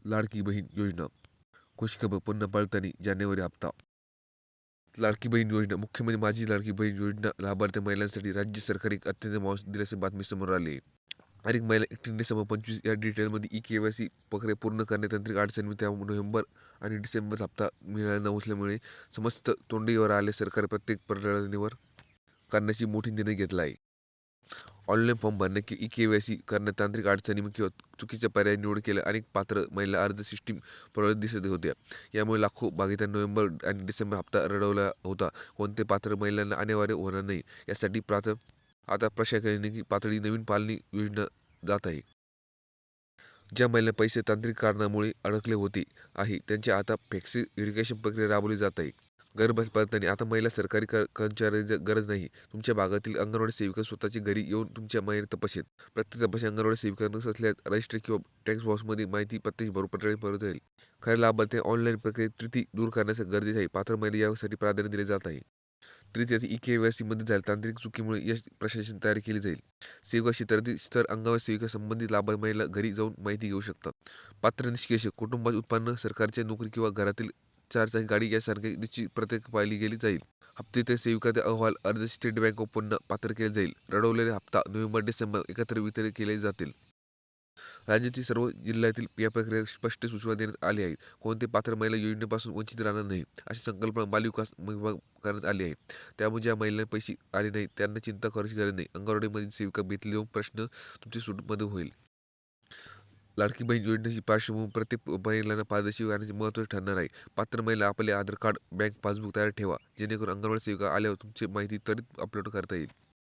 लाडकी बहीण योजना खुशखबर पुन्हा पडताळणी जानेवारी हप्ता. लाडकी बहीण योजना मुख्यमंत्री माझी लाडकी बहीण योजना लाभार्थी महिलांसाठी राज्य सरकारने एक अत्यंत महत्त्वाची दिल्याची बातमी समोर आली आहे. अनेक महिला 31 डिसेंबर 25 या डिटेलमध्ये ई-के-वाय-सी प्रक्रिया पूर्ण करणे तांत्रिक अडचणी त्यामुळे नोव्हेंबर आणि डिसेंबर हप्ता मिळाला नसल्यामुळे समस्त तोंडीवर आले. सरकार प्रत्येक पडताळणीवर करण्याची मोठी निर्णय घेतला आहे. ऑनलाईन फॉर्म भरणे की ई-के-वाय-सी करण्यात तांत्रिक अडचणी किंवा चुकीचा पर्याय निवड केला. अनेक पात्र महिला अर्ज सिस्टीम प्रभावित दिसत होत्या. यामुळे लाखो बाधितांनी नोव्हेंबर आणि डिसेंबर हप्ता रडवला होता. कोणते पात्र महिलांना अनिवार्य होणार नाही यासाठी आता प्रशासकीय पातळी नवीन पालनी योजना जात आहे. ज्या महिला पैसे तांत्रिक कारणामुळे अडकले होते आहे त्यांची आता फॅक्स व्हेरिफिकेशन प्रक्रिया राबवली जात आहे. गर्भपात पडताना आता महिला सरकारी कर्मचाऱ्यांची गरज नाही. तुमच्या भागातील अंगणवाडी सेविका स्वतःची घरी येऊन तुमच्या महिला तपासेल. प्रत्येक तपासणी अंगणवाडी सेविका नसल्यास रजिस्टर किंवा टॅक्स बॉक्समध्ये माहिती प्रत्यक्ष पडताळणी परत येईल. खऱ्या लाभार्थी ऑनलाईन प्रक्रियेत त्रुटी दूर करण्यासाठी गरजेचे आहे. पात्र महिला यासाठी प्राधान्य दिले जात आहे. तरी ई-के-वाय-सी मध्ये झालेल्या तांत्रिक चुकीमुळे यश प्रशासन तयारी केली जाईल. सेवा क्षेत्रातील स्तर अंगणवाडी सेविका संबंधित लाभार्थी महिला घरी जाऊन माहिती घेऊ शकतात. पात्र निष्कर्ष कुटुंबाचे उत्पन्न, सरकारची नोकरी किंवा घरातील चारचाकी गाडी यासारखे निश्चित प्रत्येक पाहिली गेली जाईल. हप्ते सेविकाचे अहवाल अर्ज स्टेट बँक ऑफ पुन्हा पात्र केले जाईल. रडवलेले हप्ता नोव्हेंबर-डिसेंबर एकत्र वितरित केले जातील. राज्यातील सर्व जिल्ह्यातील या प्रक्रियेत स्पष्ट सूचना देण्यात आल्या आहेत. कोणते पात्र महिला योजनेपासून वंचित राहणार नाही अशी संकल्पना बालविकास विभाग करण्यात आली आहे. त्यामुळे ज्या महिलांना पैसे आले नाहीत त्यांना चिंता करायची गरज नाही. अंगणवाडीमधील सेविका भेटली जाऊन प्रश्न तुमची सूटमध्ये होईल. लाडकी बहीण योजनेची पार्श्वभूमी प्रत्येक महिलांना पारदर्शी करण्याचे महत्त्वाचे ठरणार आहे. पात्र महिला आपले आधार कार्ड, बँक पासबुक तयार ठेवा जेणेकरून अंगणवाडी सेविका आल्यावर तुमची माहिती त्वरित अपलोड करता येईल.